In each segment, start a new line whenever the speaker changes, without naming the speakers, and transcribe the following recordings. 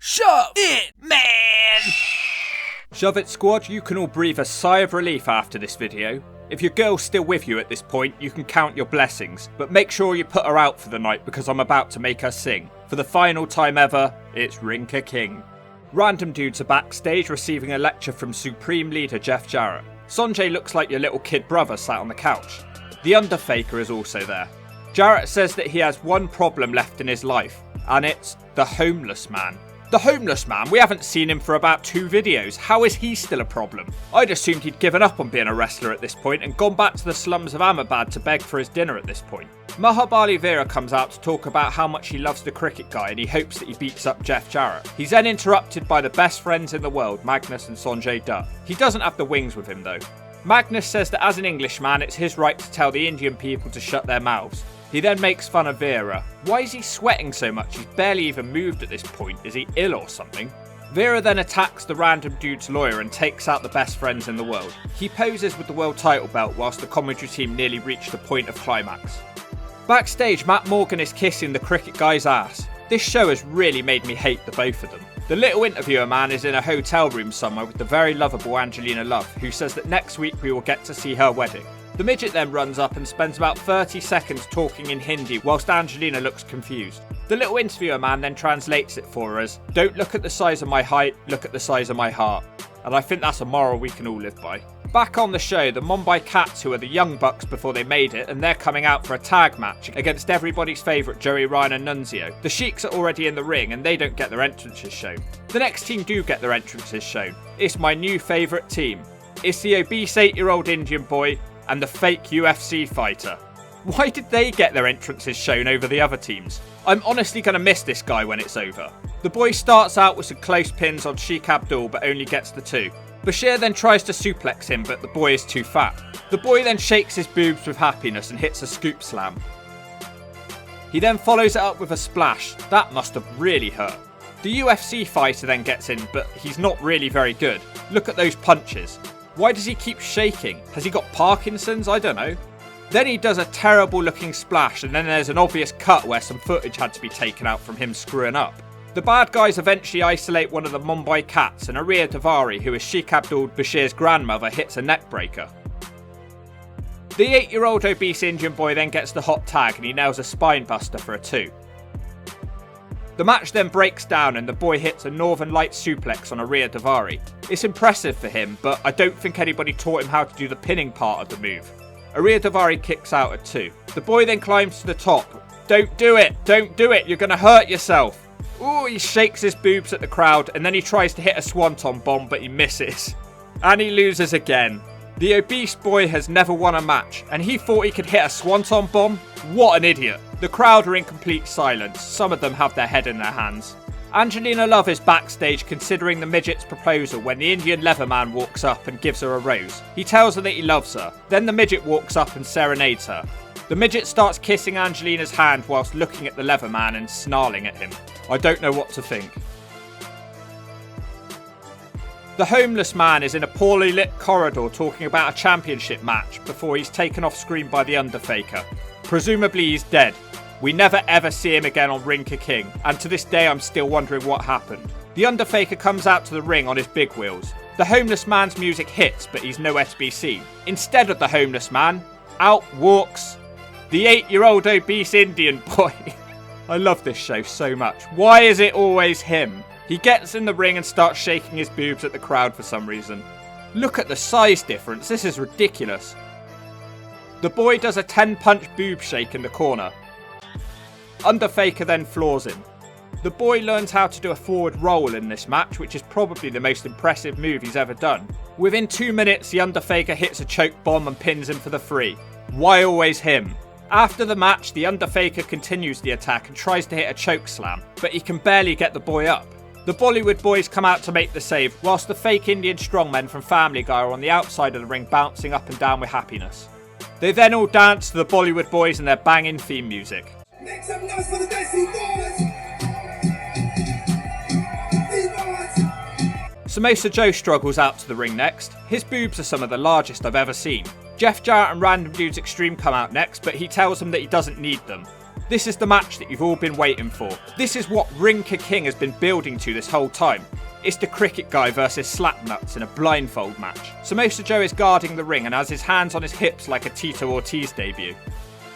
Shove it, man!
Shove It Squad, you can all breathe a sigh of relief after this video. If your girl's still with you at this point, you can count your blessings, but make sure you put her out for the night because I'm about to make her sing. For the final time ever, it's Rinka King. Random dudes are backstage receiving a lecture from Supreme Leader Jeff Jarrett. Sanjay looks like your little kid brother sat on the couch. The Underfaker is also there. Jarrett says that he has one problem left in his life, and it's the homeless man. The homeless man? We haven't seen him for about 2 videos. How is he still a problem? I'd assumed he'd given up on being a wrestler at this point and gone back to the slums of Ahmedabad to beg for his dinner at this point. Mahabali Shera comes out to talk about how much he loves the cricket guy and he hopes that he beats up Jeff Jarrett. He's then interrupted by the best friends in the world, Magnus and Sanjay Dutt. He doesn't have the wings with him though. Magnus says that as an Englishman it's his right to tell the Indian people to shut their mouths. He then makes fun of Vera. Why is he sweating so much? He's barely even moved at this point. Is he ill or something? Vera then attacks the random dude's lawyer and takes out the best friends in the world. He poses with the world title belt whilst the commentary team nearly reach the point of climax. Backstage, Matt Morgan is kissing the cricket guy's ass. This show has really made me hate the both of them. The little interviewer man is in a hotel room somewhere with the very lovable Angelina Love, who says that next week we will get to see her wedding. The midget then runs up and spends about 30 seconds talking in Hindi whilst Angelina looks confused. The little interviewer man then translates it for us. Don't look at the size of my height, look at the size of my heart. And I think that's a moral we can all live by. Back on the show, the Mumbai Cats, who are the Young Bucks before they made it, and they're coming out for a tag match against everybody's favourite Joey Ryan and Nunzio. The Sheiks are already in the ring and they don't get their entrances shown. The next team do get their entrances shown. It's my new favourite team. It's the obese 8-year-old Indian boy and the fake UFC fighter. Why did they get their entrances shown over the other teams? I'm honestly going to miss this guy when it's over. The boy starts out with some close pins on Sheikh Abdul but only gets the 2. Bashir then tries to suplex him but the boy is too fat. The boy then shakes his boobs with happiness and hits a scoop slam. He then follows it up with a splash. That must have really hurt. The UFC fighter then gets in but he's not really very good. Look at those punches. Why does he keep shaking? Has he got Parkinson's? I don't know. Then he does a terrible looking splash and then there's an obvious cut where some footage had to be taken out from him screwing up. The bad guys eventually isolate one of the Mumbai Cats and Ariya Davari, who is Sheikh Abdul Bashir's grandmother, hits a neck breaker. The 8-year-old obese Indian boy then gets the hot tag and he nails a spine buster for a 2. The match then breaks down and the boy hits a Northern Lights suplex on Ariya Davari. It's impressive for him, but I don't think anybody taught him how to do the pinning part of the move. Ariya Davari kicks out at 2. The boy then climbs to the top. Don't do it! Don't do it! You're going to hurt yourself! Ooh, he shakes his boobs at the crowd and then he tries to hit a swanton bomb but he misses. And he loses again. The obese boy has never won a match and he thought he could hit a swanton bomb? What an idiot. The crowd are in complete silence. Some of them have their head in their hands. Angelina Love is backstage considering the midget's proposal when the Indian Leatherman walks up and gives her a rose. He tells her that he loves her. Then the midget walks up and serenades her. The midget starts kissing Angelina's hand whilst looking at the Leatherman and snarling at him. I don't know what to think. The homeless man is in a poorly lit corridor talking about a championship match before he's taken off screen by the Underfaker. Presumably he's dead. We never ever see him again on Rinka King, and to this day I'm still wondering what happened. The Underfaker comes out to the ring on his big wheels. The homeless man's music hits, but he's nowhere to be seen. Instead of the homeless man, out walks the 8-year-old obese Indian boy. I love this show so much. Why is it always him? He gets in the ring and starts shaking his boobs at the crowd for some reason. Look at the size difference, this is ridiculous. The boy does a 10-punch boob shake in the corner. Underfaker then floors him. The boy learns how to do a forward roll in this match, which is probably the most impressive move he's ever done. Within 2 minutes, the Underfaker hits a choke bomb and pins him for the 3. Why always him? After the match, the Underfaker continues the attack and tries to hit a choke slam, but he can barely get the boy up. The Bollywood boys come out to make the save, whilst the fake Indian strongmen from Family Guy are on the outside of the ring bouncing up and down with happiness. They then all dance to the Bollywood boys and their banging theme music.
Make some noise for the Desi boys!
Samosa Joe struggles out to the ring next. His boobs are some of the largest I've ever seen. Jeff Jarrett and Random Dudes Extreme come out next, but he tells them that he doesn't need them. This is the match that you've all been waiting for. This is what Rinka King has been building to this whole time. It's the cricket guy versus Slapnuts in a blindfold match. Samosa Joe is guarding the ring and has his hands on his hips like a Tito Ortiz debut.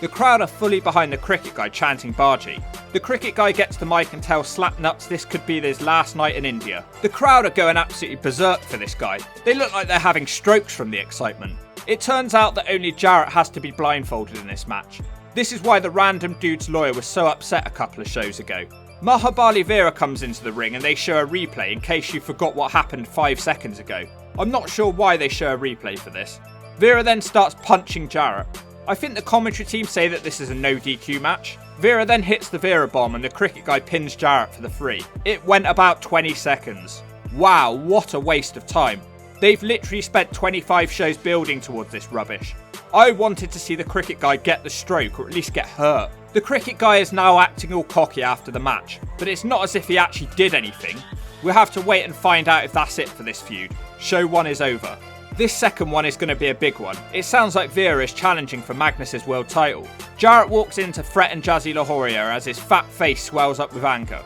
The crowd are fully behind the cricket guy chanting Baji. The cricket guy gets the mic and tells Slapnuts this could be his last night in India. The crowd are going absolutely berserk for this guy. They look like they're having strokes from the excitement. It turns out that only Jarrett has to be blindfolded in this match. This is why the random dude's lawyer was so upset a couple of shows ago. Mahabali Shera comes into the ring and they show a replay in case you forgot what happened 5 seconds ago. I'm not sure why they show a replay for this. Shera then starts punching Jarrett. I think the commentary team say that this is a no DQ match. Shera then hits the Shera bomb and the cricket guy pins Jarrett for the 3. It went about 20 seconds. Wow, what a waste of time. They've literally spent 25 shows building towards this rubbish. I wanted to see the cricket guy get the stroke or at least get hurt. The cricket guy is now acting all cocky after the match, but it's not as if he actually did anything. We'll have to wait and find out if that's it for this feud. Show 1 is over. This second one is going to be a big one. It sounds like Shera is challenging for Magnus' world title. Jarrett walks in to threaten Jazzy Lahoria as his fat face swells up with anger.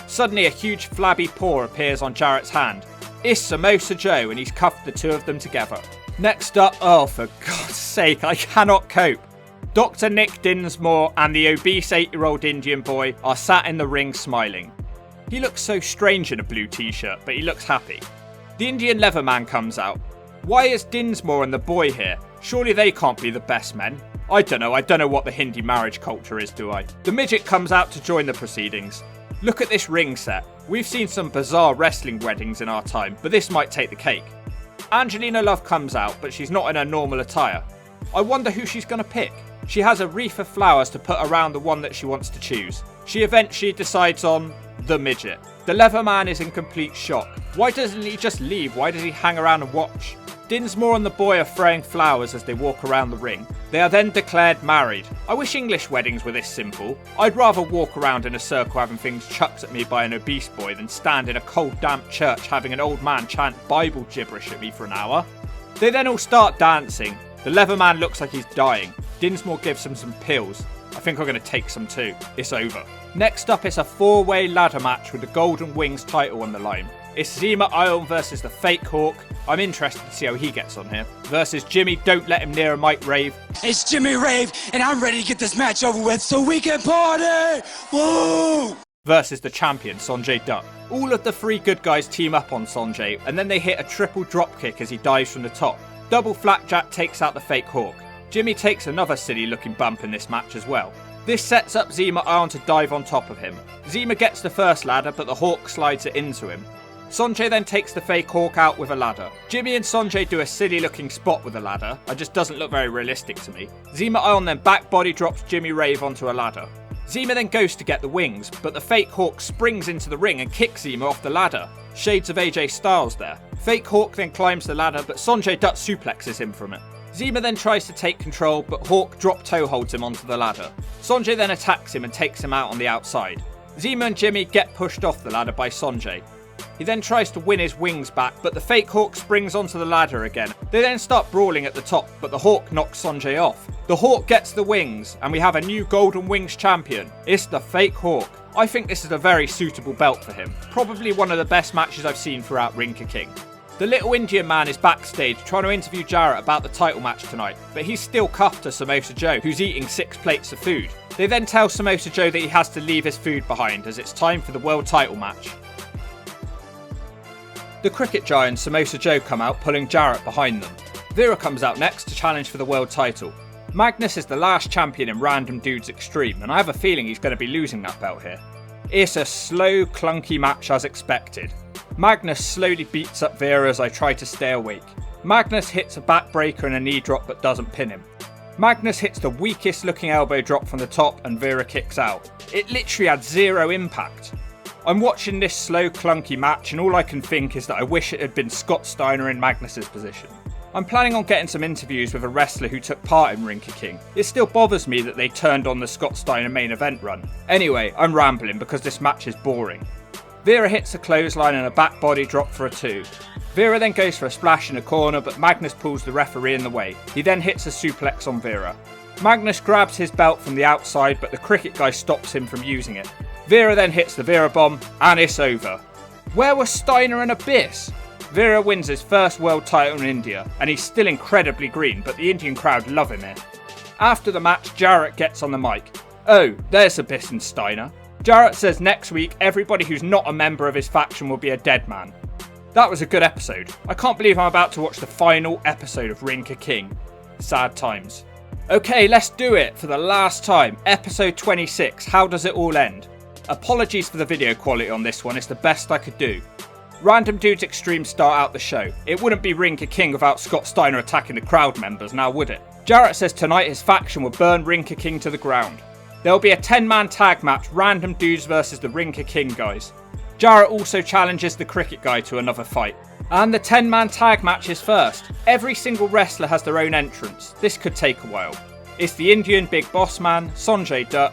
Suddenly a huge flabby paw appears on Jarrett's hand. It's Samosa Joe and he's cuffed the two of them together. Next up, oh for God's sake, I cannot cope. Dr. Nick Dinsmore and the obese 8-year-old Indian boy are sat in the ring smiling. He looks so strange in a blue t-shirt, but he looks happy. The Indian leather man comes out. Why is Dinsmore and the boy here? Surely they can't be the best men. I don't know what the Hindi marriage culture is, do I? The midget comes out to join the proceedings. Look at this ring set. We've seen some bizarre wrestling weddings in our time, but this might take the cake. Angelina Love comes out, but she's not in her normal attire. I wonder who she's going to pick. She has a wreath of flowers to put around the one that she wants to choose. She eventually decides on the midget. The leather man is in complete shock. Why doesn't he just leave? Why does he hang around and watch? Dinsmore and the boy are throwing flowers as they walk around the ring. They are then declared married. I wish English weddings were this simple. I'd rather walk around in a circle having things chucked at me by an obese boy than stand in a cold damp church having an old man chant Bible gibberish at me for an hour. They then all start dancing. The leather man looks like he's dying. Dinsmore gives him some pills. I think I'm going to take some too. It's over. Next up is a 4-way ladder match with the Golden Wings title on the line. It's Zima Ion versus the Fake Hawk. I'm interested to see how he gets on here. Versus Jimmy Don't Let Him Near a Mike Rave.
It's Jimmy Rave, and I'm ready to get this match over with so we can party! Woo!
Versus the champion, Sonjay Dutt. All of the 3 good guys team up on Sonjay, and then they hit a triple dropkick as he dives from the top. Double flapjack takes out the Fake Hawk. Jimmy takes another silly looking bump in this match as well. This sets up Zima Ion to dive on top of him. Zima gets the first ladder, but the Hawk slides it into him. Sonjay then takes the Fake Hawk out with a ladder. Jimmy and Sonjay do a silly looking spot with a ladder. It just doesn't look very realistic to me. Zima Ion then back body drops Jimmy Rave onto a ladder. Zima then goes to get the wings, but the Fake Hawk springs into the ring and kicks Zima off the ladder. Shades of AJ Styles there. Fake Hawk then climbs the ladder, but Sonjay Dutt suplexes him from it. Zima then tries to take control, but Hawk drop toe holds him onto the ladder. Sonjay then attacks him and takes him out on the outside. Zima and Jimmy get pushed off the ladder by Sonjay. He then tries to win his wings back, but the Fake Hawk springs onto the ladder again. They then start brawling at the top, but the Hawk knocks Sonjay off. The Hawk gets the wings, and we have a new Golden Wings champion. It's the Fake Hawk. I think this is a very suitable belt for him. Probably one of the best matches I've seen throughout Rinka King. The little Indian man is backstage trying to interview Jarrett about the title match tonight, but he's still cuffed to Samosa Joe, who's eating 6 plates of food. They then tell Samosa Joe that he has to leave his food behind as it's time for the world title match. The cricket giant Samosa Joe come out pulling Jarrett behind them. Shera comes out next to challenge for the world title. Magnus is the last champion in Random Dudes Extreme, and I have a feeling he's going to be losing that belt here. It's a slow, clunky match as expected. Magnus slowly beats up Shera as I try to stay awake. Magnus hits a backbreaker and a knee drop but doesn't pin him. Magnus hits the weakest looking elbow drop from the top and Shera kicks out. It literally had 0 impact. I'm watching this slow, clunky match and all I can think is that I wish it had been Scott Steiner in Magnus's position. I'm planning on getting some interviews with a wrestler who took part in Rinka King. It still bothers me that they turned on the Scott Steiner main event run. Anyway, I'm rambling because this match is boring. Shera hits a clothesline and a back body drop for a 2. Shera then goes for a splash in a corner, but Magnus pulls the referee in the way. He then hits a suplex on Shera. Magnus grabs his belt from the outside, but the cricket guy stops him from using it. Vera then hits the Vera bomb, and it's over. Where were Steiner and Abyss? Vera wins his first world title in India, and he's still incredibly green, but the Indian crowd love him here. After the match, Jarrett gets on the mic. Oh, there's Abyss and Steiner. Jarrett says next week everybody who's not a member of his faction will be a dead man. That was a good episode. I can't believe I'm about to watch the final episode of Ring of King. Sad times. Okay, let's do it for the last time. Episode 26, how does it all end? Apologies for the video quality on this one, it's the best I could do. Random Dudes Extreme start out the show. It wouldn't be Ring of King without Scott Steiner attacking the crowd members, now would it? Jarrett says tonight his faction will burn Ring of King to the ground. There'll be a 10-man tag match, Random Dudes versus the Ring of King guys. Jarrett also challenges the cricket guy to another fight. And the 10-man tag match is first. Every single wrestler has their own entrance. This could take a while. It's the Indian Big Boss Man, Sanjay Dutt,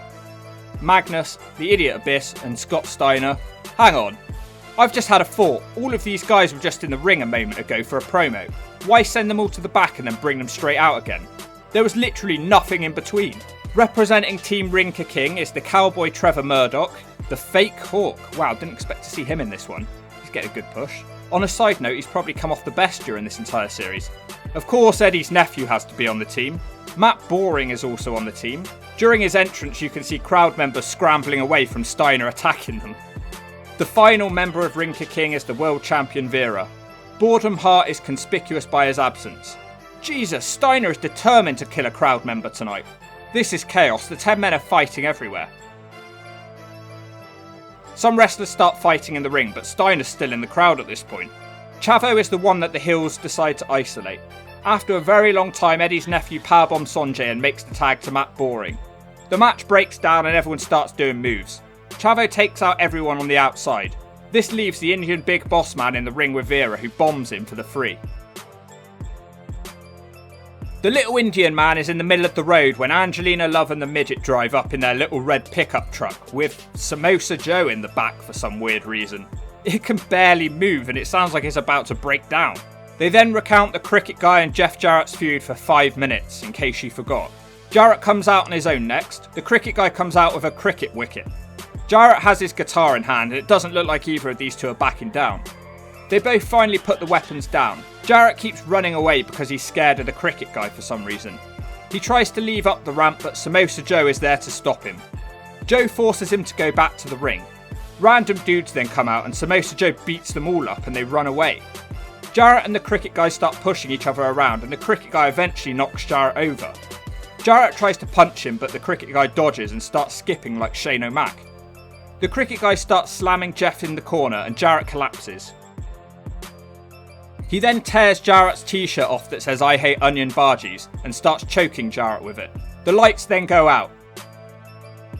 Magnus, the Idiot Abyss, and Scott Steiner. Hang on. I've just had a thought. All of these guys were just in the ring a moment ago for a promo. Why send them all to the back and then bring them straight out again? There was literally nothing in between. Representing Team Ring of King is the cowboy Trevor Murdoch, the fake Hawk. Wow, didn't expect to see him in this one. He's getting a good push. On a side note, he's probably come off the best during this entire series. Of course, Eddie's nephew has to be on the team. Matt Boring is also on the team. During his entrance, you can see crowd members scrambling away from Steiner attacking them. The final member of Ring of King is the world champion Vera. Boredom Hart is conspicuous by his absence. Jesus, Steiner is determined to kill a crowd member tonight. This is chaos, the 10 men are fighting everywhere. Some wrestlers start fighting in the ring, but Steiner's still in the crowd at this point. Chavo is the one that the heels decide to isolate. After a very long time, Eddie's nephew powerbombs Sanjay and makes the tag to Matt Boring. The match breaks down and everyone starts doing moves. Chavo takes out everyone on the outside. This leaves the Indian Big Boss Man in the ring with Vera, who bombs him for the free. The little Indian man is in the middle of the road when Angelina Love and the midget drive up in their little red pickup truck with Samosa Joe in the back for some weird reason. It can barely move and it sounds like it's about to break down. They then recount the cricket guy and Jeff Jarrett's feud for 5 minutes, in case you forgot. Jarrett comes out on his own next. The cricket guy comes out with a cricket wicket. Jarrett has his guitar in hand and it doesn't look like either of these two are backing down. They both finally put the weapons down. Jarrett keeps running away because he's scared of the cricket guy for some reason. He tries to leave up the ramp, but Samosa Joe is there to stop him. Joe forces him to go back to the ring. Random Dudes then come out and Samosa Joe beats them all up and they run away. Jarrett and the cricket guy start pushing each other around and the cricket guy eventually knocks Jarrett over. Jarrett tries to punch him, but the cricket guy dodges and starts skipping like Shane O'Mac. The cricket guy starts slamming Jeff in the corner and Jarrett collapses. He then tears Jarrett's t-shirt off that says "I hate onion bhajis" and starts choking Jarrett with it. The lights then go out.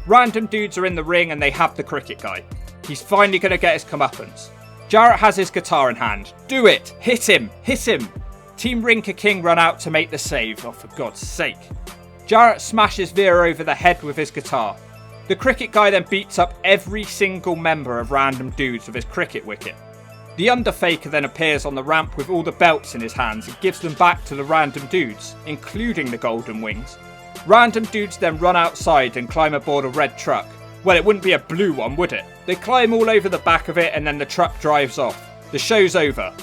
Random Dudes are in the ring and they have the cricket guy. He's finally going to get his comeuppance. Jarrett has his guitar in hand. Do it! Hit him! Hit him! Team Ring of King run out to make the save. Oh, for God's sake. Jarrett smashes Vera over the head with his guitar. The cricket guy then beats up every single member of Random Dudes with his cricket wicket. The Underfaker then appears on the ramp with all the belts in his hands and gives them back to the Random Dudes, including the Golden Wings. Random Dudes then run outside and climb aboard a red truck. Well, it wouldn't be a blue one, would it? They climb all over the back of it and then the truck drives off. The show's over.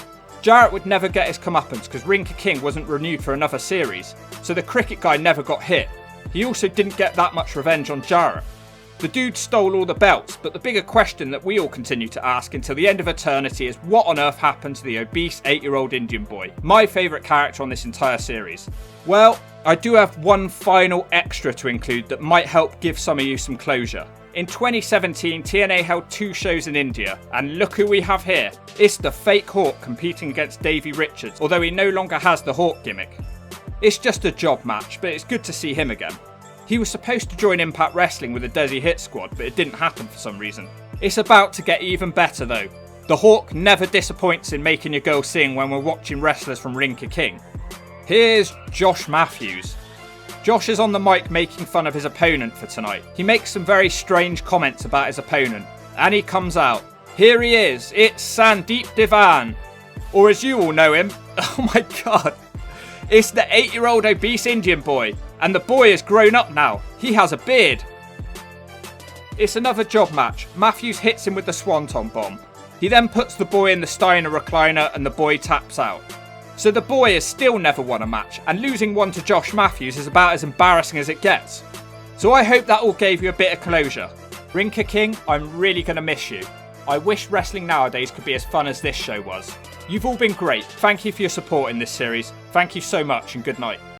Jarrett would never get his comeuppance because Ring of King wasn't renewed for another series, so the cricket guy never got hit. He also didn't get that much revenge on Jarrett. The dude stole all the belts, but the bigger question that we all continue to ask until the end of eternity is what on earth happened to the obese 8-year-old Indian boy, my favourite character on this entire series? Well, I do have one final extra to include that might help give some of you some closure. In 2017, TNA held 2 shows in India, and look who we have here. It's the fake Hawk competing against Davey Richards, although he no longer has the Hawk gimmick. It's just a job match, but it's good to see him again. He was supposed to join Impact Wrestling with the Desi Hit Squad, but it didn't happen for some reason. It's about to get even better though. The Hawk never disappoints in making your girl sing when we're watching wrestlers from Ring of King. Here's Josh Matthews. Josh is on the mic making fun of his opponent for tonight. He makes some very strange comments about his opponent, and he comes out. Here he is, it's Sandeep Divan. Or as you all know him, oh my god, it's the 8-year-old obese Indian boy. And the boy is grown up now. He has a beard. It's another job match. Matthews hits him with the Swanton bomb. He then puts the boy in the Steiner recliner and the boy taps out. So the boy has still never won a match, and losing one to Josh Matthews is about as embarrassing as it gets. So I hope that all gave you a bit of closure. Rinka King, I'm really going to miss you. I wish wrestling nowadays could be as fun as this show was. You've all been great. Thank you for your support in this series. Thank you so much and good night.